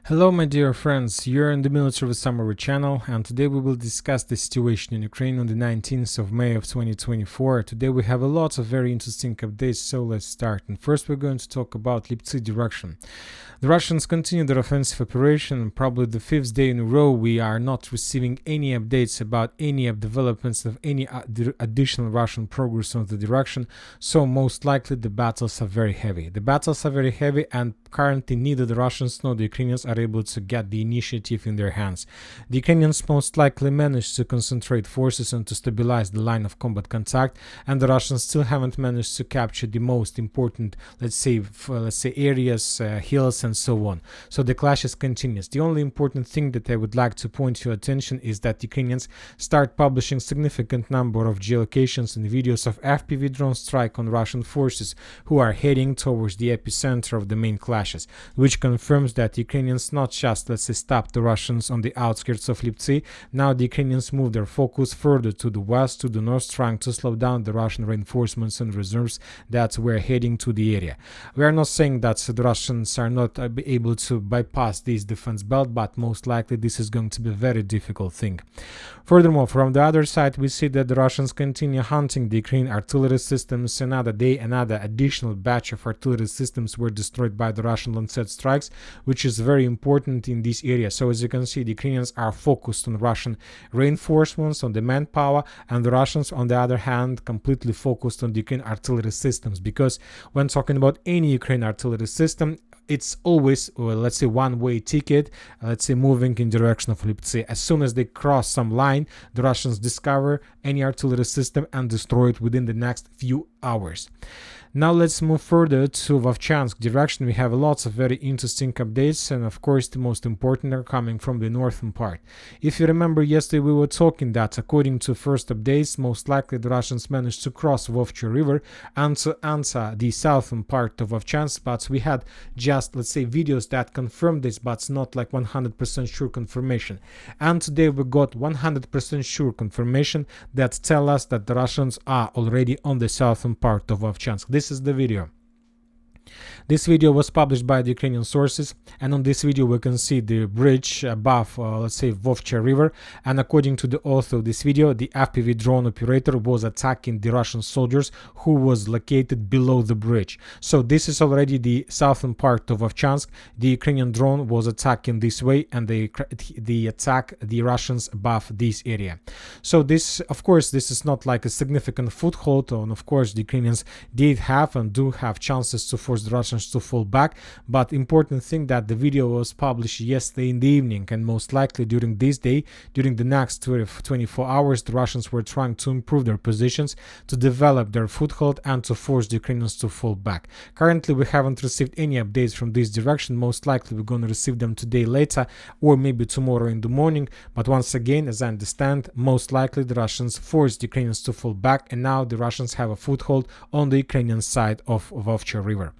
Hello my dear friends, you're in the Military Summary channel, and today we will discuss the situation in Ukraine on the 19th of May of 2024. Today we have a lot of very interesting updates, so let's start. And first we're going to talk about Liptsi direction. The Russians continue their offensive operation. Probably the fifth day in a row we are not receiving any updates about any of developments of any additional Russian progress on the direction, so most likely the battles are very heavy. The battles are very heavy, and currently neither the Russians nor the Ukrainians are able to get the initiative in their hands. The Ukrainians most likely managed to concentrate forces and to stabilize the line of combat contact, and the Russians still haven't managed to capture the most important, let's say areas, hills and so on. So the clashes continues. The only important thing that I would like to point your attention is that the Ukrainians start publishing significant number of geolocations and videos of FPV drone strike on Russian forces who are heading towards the epicenter of the main clashes, which confirms that Ukrainians not just, stop the Russians on the outskirts of Liptsi. Now the Ukrainians move their focus further to the west, to the north, trying to slow down the Russian reinforcements and reserves that were heading to the area. We are not saying that the Russians are not able to bypass this defense belt, but most likely this is going to be a very difficult thing. Furthermore, from the other side, we see that the Russians continue hunting the Ukrainian artillery systems. Another day, another additional batch of artillery systems were destroyed by the Russian Lancet strikes, which is very important in this area. So as you can see, the Ukrainians are focused on Russian reinforcements, on the manpower, and the Russians, on the other hand, completely focused on the Ukrainian artillery systems, because when talking about any Ukrainian artillery system, it's always, one-way ticket, moving in direction of Liptsi. As soon as they cross some line, the Russians discover any artillery system and destroy it within the next few hours. Now let's move further to Vovchansk direction. We have lots of very interesting updates, and of course the most important are coming from the northern part. If you remember, yesterday we were talking that according to first updates, most likely the Russians managed to cross Vovcha river and to enter the southern part of Vovchansk, but we had just, videos that confirmed this, but it's not like 100% sure confirmation. And today we got 100% sure confirmation that tell us that the Russians are already on the southern part of Vovchansk. This is the video. This video was published by the Ukrainian sources, and on this video we can see the bridge above, Vovcha river, and according to the author of this video, the FPV drone operator was attacking the Russian soldiers who was located below the bridge. So this is already the southern part of Vovchansk. The Ukrainian drone was attacking this way, and they attack the Russians above this area. So this, of course, this is not like a significant foothold, and of course the Ukrainians did have and do have chances to force the Russians to fall back, but important thing that the video was published yesterday in the evening, and most likely during this day, during the next 24 hours, the Russians were trying to improve their positions, to develop their foothold, and to force the Ukrainians to fall back. Currently we haven't received any updates from this direction. Most likely we're going to receive them today later, or maybe tomorrow in the morning, but once again, as I understand, most likely the Russians forced the Ukrainians to fall back, and now the Russians have a foothold on the Ukrainian side of Vovcha river.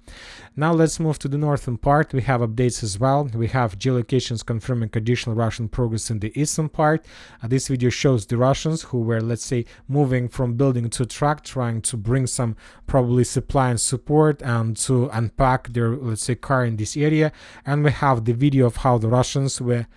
Now let's move to the northern part. We have updates as well. We have geolocations confirming additional Russian progress in the eastern part. This video shows the Russians who were, moving from building to truck, trying to bring some probably supply and support and to unpack their, car in this area. And we have the video of how the Russians were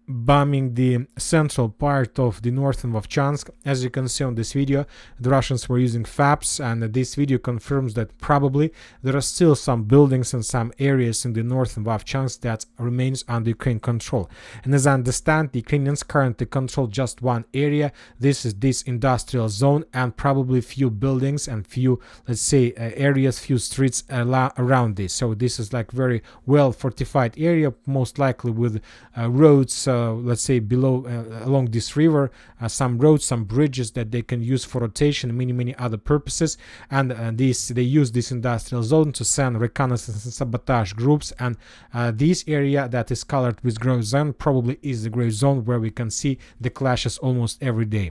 bombing the central part of the northern Vovchansk. As you can see on this video, the Russians were using FAPs, and this video confirms that probably there are still some buildings and some areas in the northern Vovchansk that remains under Ukraine control. And as I understand, the Ukrainians currently control just one area. This is this industrial zone, and probably few buildings and few, areas, few streets around this. So this is like very well fortified area, most likely with roads, below along this river, some roads, some bridges that they can use for rotation, many other purposes. And they use this industrial zone to send reconnaissance and sabotage groups, and this area that is colored with gray zone probably is the gray zone where we can see the clashes almost every day.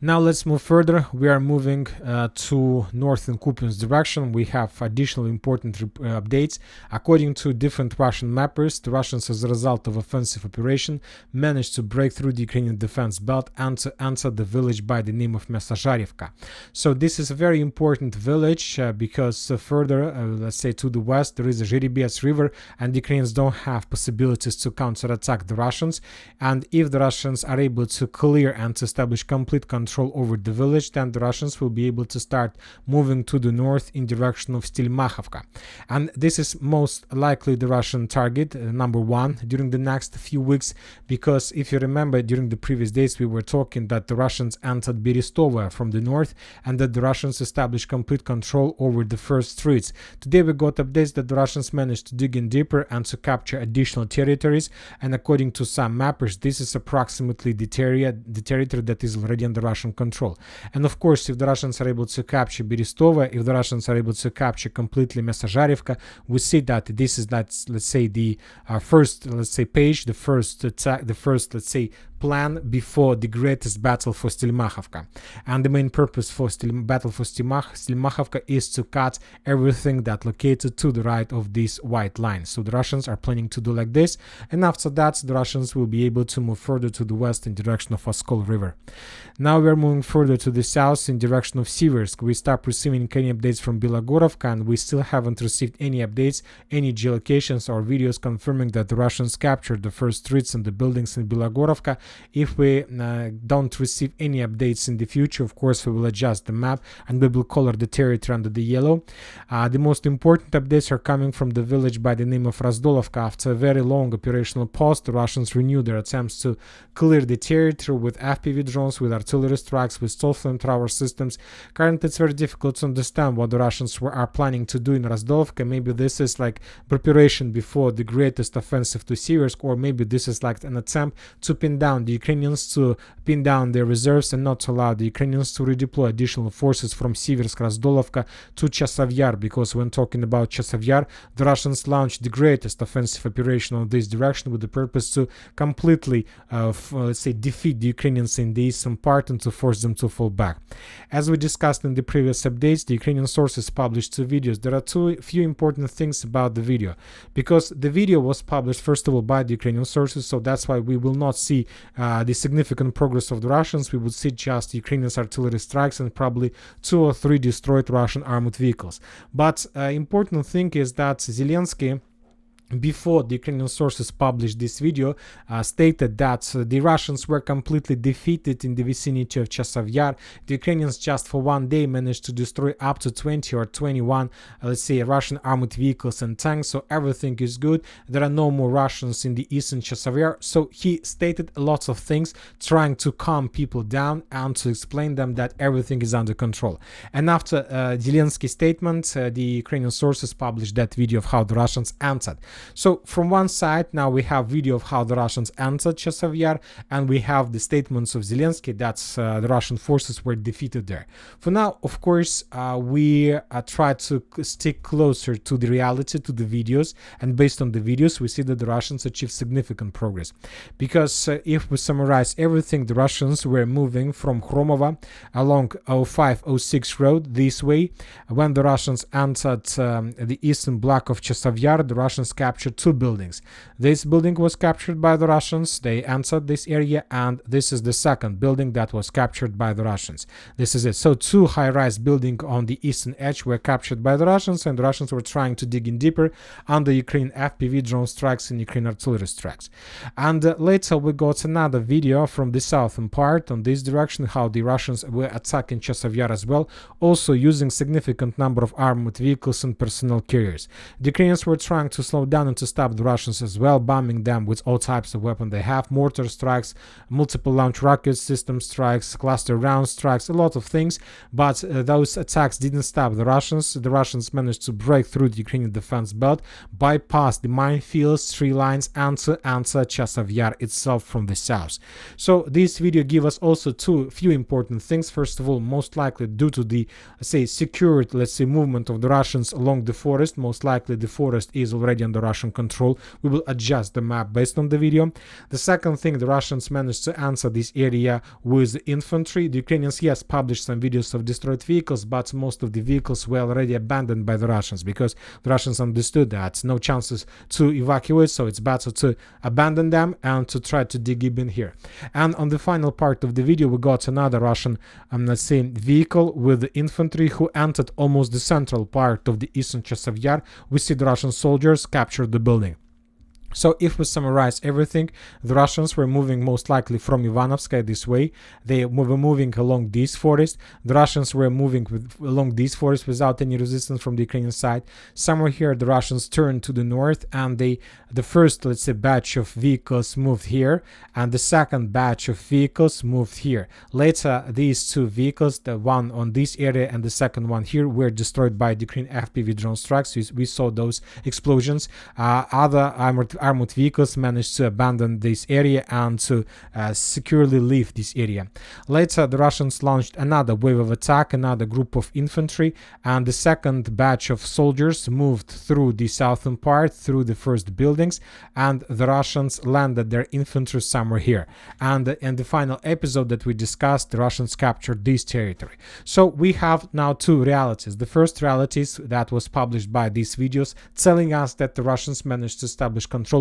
Now let's move further. We are moving to northern Kupiansk direction. We have additional important updates. According to different Russian mappers, the Russians, as a result of offensive operation, managed to break through the Ukrainian defense belt and to enter the village by the name of Mesazharivka. So this is a very important village because further, let's say to the west, there is a Zherebets river, and the Ukrainians don't have possibilities to counterattack the Russians. And if the Russians are able to clear and to establish complete control over the village, then the Russians will be able to start moving to the north in direction of Stelmakhovka. And this is most likely the Russian target, number one, during the next few weeks, because if you remember, during the previous days we were talking that the Russians entered Berestova from the north and that the Russians established complete control over the first streets. Today we got updates that the Russians managed to dig in deeper and to capture additional territories, and according to some mappers, this is approximately the territory that is already under Russian control. And of course, if the Russians are able to capture Berestova, if the Russians are able to capture completely Mesazharivka, we see that this is let's say the first page, the first attack, the first plan before the greatest battle for Stelmakhovka. And the main purpose for battle for Stelmakhovka is to cut everything that located to the right of this white line. So the Russians are planning to do like this, and after that the Russians will be able to move further to the west in direction of Oskol River. Now we are moving further to the south in direction of Siversk. We start receiving any updates from Bilogorovka, and we still haven't received any updates, any geolocations or videos confirming that the Russians captured the first streets and the buildings in Bilogorovka. If we don't receive any updates in the future, of course we will adjust the map and we will color the territory under the yellow. The most important updates are coming from the village by the name of Razdolovka. After a very long operational pause, the Russians renewed their attempts to clear the territory with FPV drones, with artillery strikes, with stealth flamethrower systems. Currently it's very difficult to understand what the Russians are planning to do in Razdolovka. Maybe this is like preparation before the greatest offensive to Siversk, or maybe this is like an attempt to pin down the Ukrainians, to pin down their reserves and not to allow the Ukrainians to redeploy additional forces from Siversk, Razdolovka to Chasiv Yar, because when talking about Chasiv Yar, the Russians launched the greatest offensive operation on this direction with the purpose to completely, let's say, defeat the Ukrainians in the eastern part and to force them to fall back. As we discussed in the previous updates, the Ukrainian sources published two videos. There are few important things about the video, because the video was published first of all by the Ukrainian sources, so that's why we will not see the significant progress of the Russians. We would see just Ukrainian artillery strikes and probably 2 or 3 destroyed Russian armored vehicles. But important thing is that Zelensky, before the Ukrainian sources published this video, stated that the Russians were completely defeated in the vicinity of Chasiv Yar. The Ukrainians just for one day managed to destroy up to 20 or 21, let's say, Russian armored vehicles and tanks, so everything is good. There are no more Russians in the eastern Chasiv Yar. So he stated lots of things, trying to calm people down and to explain them that everything is under control. And after Zelensky's statement, the Ukrainian sources published that video of how the Russians answered. So from one side, now we have video of how the Russians entered Chasiv Yar, and we have the statements of Zelensky that the Russian forces were defeated there. For now, of course, we try to stick closer to the reality, to the videos, and based on the videos, we see that the Russians achieved significant progress. Because if we summarize everything, the Russians were moving from Khromova along 05-06 road this way. When the Russians entered the eastern block of Chasiv Yar, the Russians captured 2 buildings. This building was captured by the Russians. They entered this area, and this is the second building that was captured by the Russians. This is it. So 2 high-rise buildings on the eastern edge were captured by the Russians, and the Russians were trying to dig in deeper under Ukraine FPV drone strikes and Ukraine artillery strikes. And later we got another video from the southern part on this direction, how the Russians were attacking Chasiv Yar as well, also using significant number of armored vehicles and personnel carriers. The Ukrainians were trying to slow down and to stop the Russians as well, bombing them with all types of weapons they have, mortar strikes, multiple launch rocket system strikes, cluster round strikes, a lot of things. But those attacks didn't stop the Russians. The Russians managed to break through the Ukrainian defense belt, bypass the minefields, tree lines, and to enter Chasiv Yar itself from the south. So this video gives us also few important things. First of all, most likely due to the, secured, movement of the Russians along the forest, most likely the forest is already under Russian Russian control. We will adjust the map based on the video. The second thing, the Russians managed to answer this area with infantry. The Ukrainians, yes, published some videos of destroyed vehicles, but most of the vehicles were already abandoned by the Russians because the Russians understood that no chances to evacuate, so it's better to abandon them and to try to dig in here. And on the final part of the video, we got another Russian, let's say, vehicle with the infantry who entered almost the central part of the eastern Chasiv Yar. We see the Russian soldiers capture the building. So if we summarize everything, the Russians were moving most likely from Ivanovskaya this way. They were moving along this forest. The Russians were moving along this forest without any resistance from the Ukrainian side. Somewhere here, the Russians turned to the north, and the first, let's say, batch of vehicles moved here, and the second batch of vehicles moved here. Later, these two vehicles, the one on this area and the second one here, were destroyed by the Ukrainian FPV drone strikes. We saw those explosions. Other armored vehicles managed to abandon this area and to securely leave this area. Later, the Russians launched another wave of attack, another group of infantry, and the second batch of soldiers moved through the southern part, through the first buildings, and the Russians landed their infantry somewhere here. And in the final episode that we discussed, the Russians captured this territory. So we have now two realities. The first reality is that was published by these videos, telling us that the Russians managed to establish control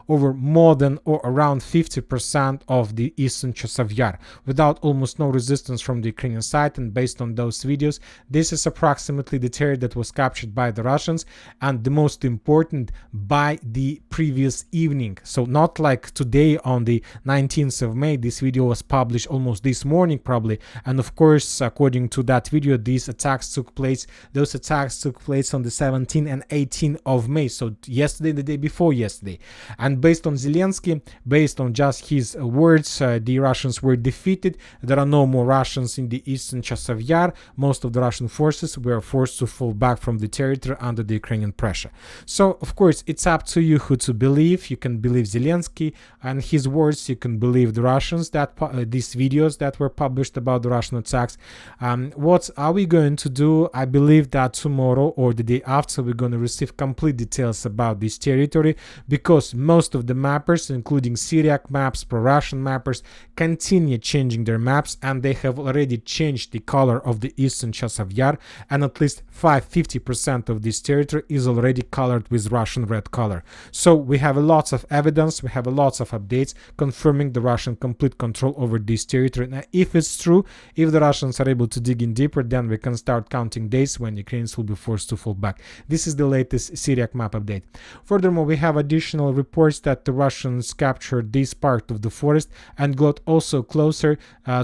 over more than or around 50% of the eastern Chasiv Yar without almost no resistance from the Ukrainian side. And based on those videos, this is approximately the territory that was captured by the Russians, and the most important, by the previous evening. So not like today on the 19th of May. This video was published almost this morning probably, and of course, according to that video, these attacks took place. Those attacks took place on the 17th and 18th of May, so yesterday, the day before yesterday. And based on Zelensky, based on just his words, the Russians were defeated. There are no more Russians in the eastern Chasiv Yar. Most of the Russian forces were forced to fall back from the territory under the Ukrainian pressure. So, of course, it's up to you who to believe. You can believe Zelensky and his words. You can believe the Russians, that these videos that were published about the Russian attacks. What are we going to do? I believe that tomorrow or the day after, we're going to receive complete details about this territory, because most of the mappers, including Syriac maps, pro-Russian mappers, continue changing their maps, and they have already changed the color of the eastern Chasiv Yar, and at least 50% of this territory is already colored with Russian red color. So we have a lot of evidence, we have a lot of updates confirming the Russian complete control over this territory. Now, if it's true, if the Russians are able to dig in deeper, then we can start counting days when Ukrainians will be forced to fall back. This is the latest Syriac map update. Furthermore, we have additional reports that the Russians captured this part of the forest and got also closer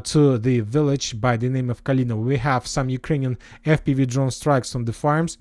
to the village by the name of Kalinovo. We have some Ukrainian FPV drone strikes on the farms,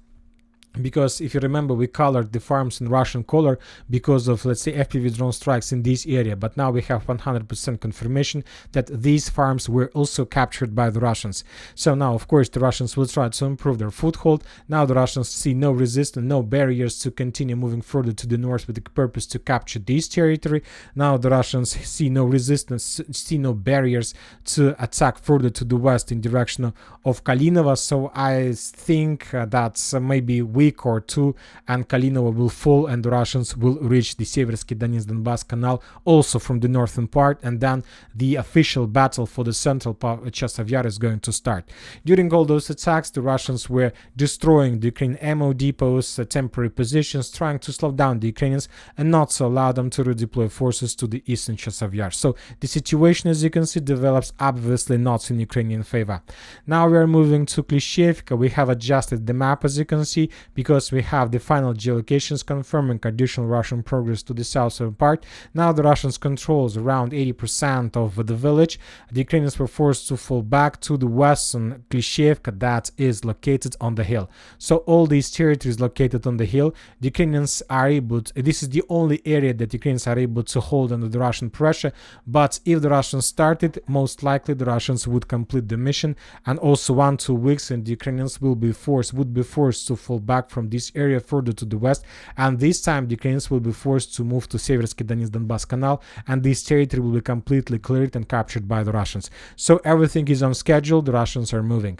because if you remember, we colored the farms in Russian color because of, let's say, FPV drone strikes in this area. But now we have 100% confirmation that these farms were also captured by the Russians. So now, of course, the Russians will try to improve their foothold. Now the Russians see no resistance, no barriers to continue moving further to the north with the purpose to capture this territory. Now the Russians see no resistance, see no barriers to attack further to the west in direction of Kalinovo. So I think that's maybe week or two, and Kalinovo will fall, and the Russians will reach the Seversky Donetsk-Donbass canal also from the northern part, and then the official battle for the central part of Chasiv Yar is going to start. During all those attacks, the Russians were destroying the Ukrainian ammo depots, temporary positions, trying to slow down the Ukrainians and not to allow them to redeploy forces to the eastern Chasiv Yar. So the situation, as you can see, develops obviously not in Ukrainian favor. Now we are moving to Klishchiivka. We have adjusted the map, as you can see, because we have the final geolocations confirming additional Russian progress to the southern part. Now the Russians controls around 80% of the village. The Ukrainians were forced to fall back to the western Klishchiivka that is located on the hill. So all these territories located on the hill, the Ukrainians are able to, this is the only area that Ukrainians are able to hold under the Russian pressure. But if the Russians started, most likely the Russians would complete the mission, and also 1-2 weeks and the Ukrainians would be forced to fall back back from this area further to the west, and this time the Ukrainians will be forced to move to Seversky Donetsk-Donbass Canal, and this territory will be completely cleared and captured by the Russians. So everything is on schedule, the Russians are moving.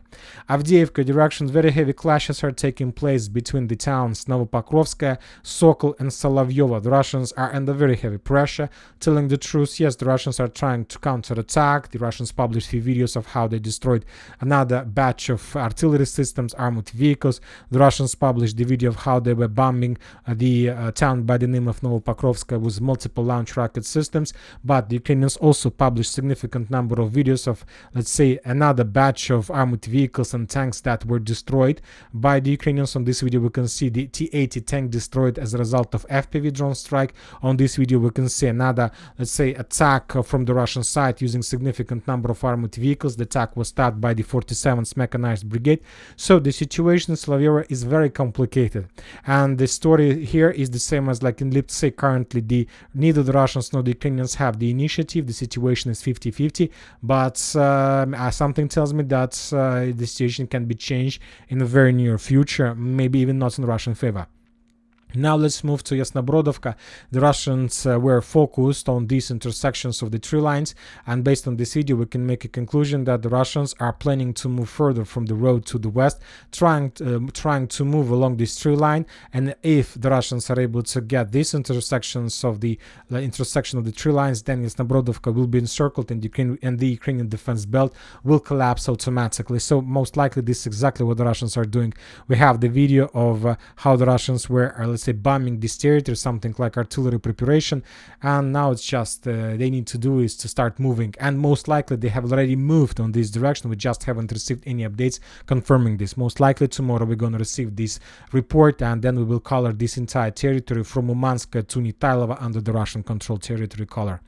Avdiivka direction, very heavy clashes are taking place between the towns Novopokrovskaya, Sokol and Solovyovo. The Russians are under very heavy pressure. Telling the truth, yes, the Russians are trying to counterattack. The Russians published few videos of how they destroyed another batch of artillery systems, armored vehicles. The Russians published the video of how they were bombing the town by the name of Novopokrovskaya with multiple launch rocket systems. But the Ukrainians also published significant number of videos of, let's say, another batch of armored vehicles and tanks that were destroyed by the Ukrainians. On this video we can see the T-80 tank destroyed as a result of FPV drone strike. On this video we can see another, let's say, attack from the Russian side using significant number of armored vehicles. The attack was started by the 47th Mechanized Brigade. So the situation in Solovyovo is very complicated, and the story here is the same as like in Liptsi. Currently neither the Russians nor the Ukrainians have the initiative. The situation is 50-50, but something tells me that the situation can be changed in the very near future, maybe even not in Russian favor. Now let's move to Yasnobrodovka. The Russians were focused on these intersections of the tree lines, and based on this video we can make a conclusion that the Russians are planning to move further from the road to the west, trying to move along this tree line. And if the Russians are able to get these intersections of the intersection of the tree lines, then Yasnobrodovka will be encircled and the Ukrainian defense belt will collapse automatically. So most likely this is exactly what the Russians are doing. We have the video of how the Russians were, let's say, bombing this territory, something like artillery preparation, and now it's just they need to do is to start moving, and most likely they have already moved on this direction. We just haven't received any updates confirming this. Most likely tomorrow we're going to receive this report, and then we will color this entire territory from Umansk to Nitailova under the Russian controlled territory color.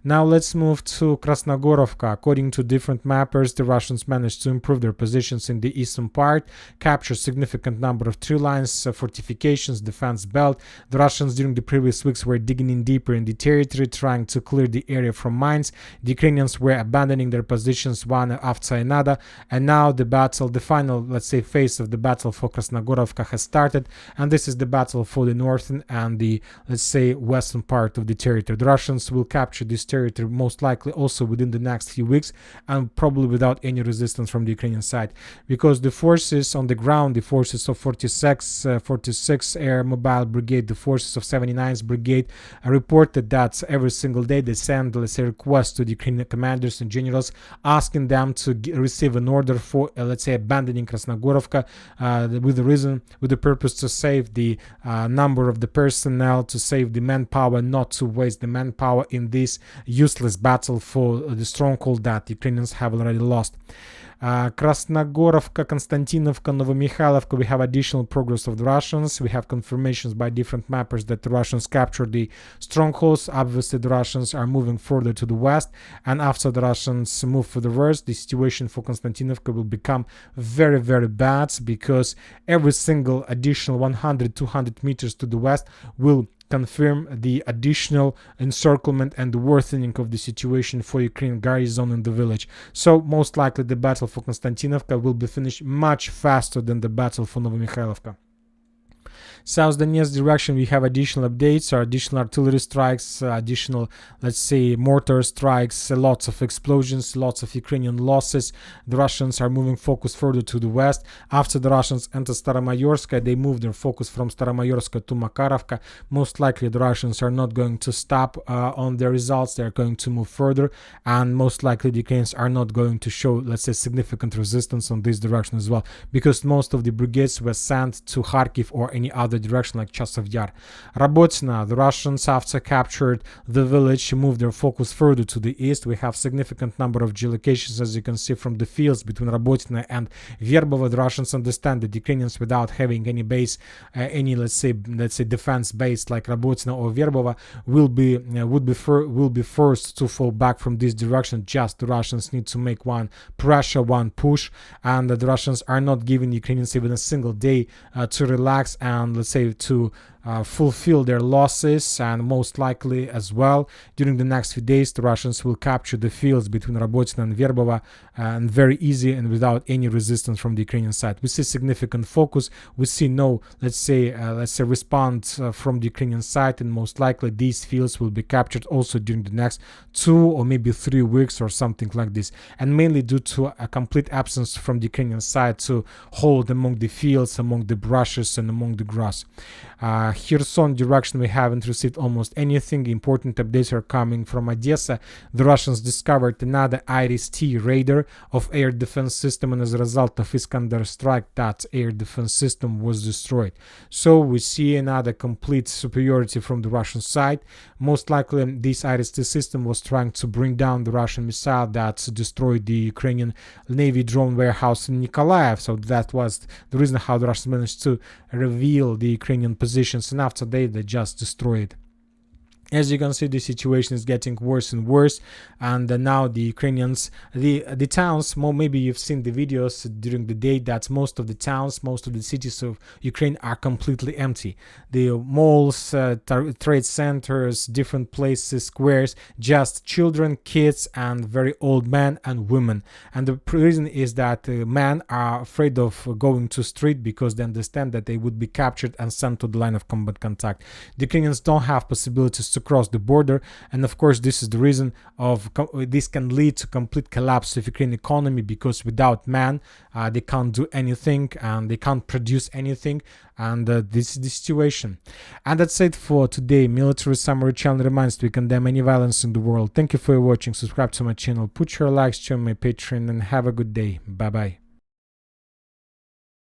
Now let's move to Krasnogorovka. According to different mappers, the Russians managed to improve their positions in the eastern part, capture significant number of tree lines, fortifications, defense belt. The Russians during the previous weeks were digging in deeper in the territory, trying to clear the area from mines. The Ukrainians were abandoning their positions one after another, and now the battle, the final, let's say, phase of the battle for Krasnogorovka has started, and this is the battle for the northern and the, let's say, western part of the territory. The Russians will capture this territory most likely also within the next few weeks, and probably without any resistance from the Ukrainian side, because the forces on the ground, the forces of 46 Air Mobile Brigade, the forces of 79th Brigade, reported that every single day they send, let's say, requests to the Ukrainian commanders and generals asking them to receive an order for, let's say, abandoning Krasnogorovka with the purpose to save the number of the personnel, to save the manpower, not to waste the manpower in this useless battle for the stronghold that the Ukrainians have already lost. Krasnogorovka, Konstantinovka, Novomikhailivka, we have additional progress of the Russians. We have confirmations by different mappers that the Russians captured the strongholds. Obviously the Russians are moving further to the west, and after the Russians move for the west, the situation for Konstantinovka will become very, very bad, because every single additional 100-200 meters to the west will confirm the additional encirclement and the worsening of the situation for Ukrainian garrison in the village. So most likely the battle for Konstantinovka will be finished much faster than the battle for Novomikhailivka. South Donetsk direction, we have additional updates, or additional artillery strikes, additional, let's say, mortar strikes, lots of explosions, lots of Ukrainian losses. The Russians are moving focus further to the west. After the Russians enter Staromayorska, they move their focus from Staromayorska to Makarovka. Most likely the Russians are not going to stop on their results. They are going to move further, and most likely the Ukrainians are not going to show, let's say, significant resistance on this direction as well, because most of the brigades were sent to Kharkiv or any other direction like Chasiv Yar. Rabotina, the Russians, after captured the village, moved their focus further to the east. We have significant number of geolocations, as you can see from the fields between Rabotina and Verbovo. The Russians understand that the Ukrainians, without having any base, any let's say defense base like Rabotina or Verbovo, will be forced to fall back from this direction. Just the Russians need to make one pressure, one push, and the Russians are not giving the Ukrainians even a single day to relax and, let's say, to fulfill their losses, and most likely as well during the next few days the Russians will capture the fields between Robotyne and Verbova, and very easy and without any resistance from the Ukrainian side. We see significant focus. We see no, let's say response from the Ukrainian side, and most likely these fields will be captured also during the next 2 or maybe 3 weeks or something like this, and mainly due to a complete absence from the Ukrainian side to hold among the fields, among the brushes and among the grass. Kherson direction, we haven't received almost anything. Important updates are coming from Odesa. The Russians discovered another Iris-T radar of air defense system, and as a result of Iskander strike, that air defense system was destroyed. So we see another complete superiority from the Russian side. Most likely this Iris-T system was trying to bring down the Russian missile that destroyed the Ukrainian Navy drone warehouse in Nikolaev. So that was the reason how the Russians managed to reveal the Ukrainian positions, and after they just destroyed. As you can see, the situation is getting worse and worse, and now the Ukrainians, the towns, maybe you've seen the videos during the day that most of the towns, most of the cities of Ukraine are completely empty. The malls, trade centers, different places, squares, just children, kids, and very old men and women. And the reason is that men are afraid of going to street because they understand that they would be captured and sent to the line of combat contact. The Ukrainians don't have possibilities to cross the border, and of course this is the reason of this can lead to complete collapse of Ukrainian economy, because without man they can't do anything and they can't produce anything, and this is the situation. And that's it for today. Military Summary channel reminds we condemn any violence in the world. Thank you for watching. Subscribe to my channel, put your likes, join my Patreon, and have a good day. Bye bye.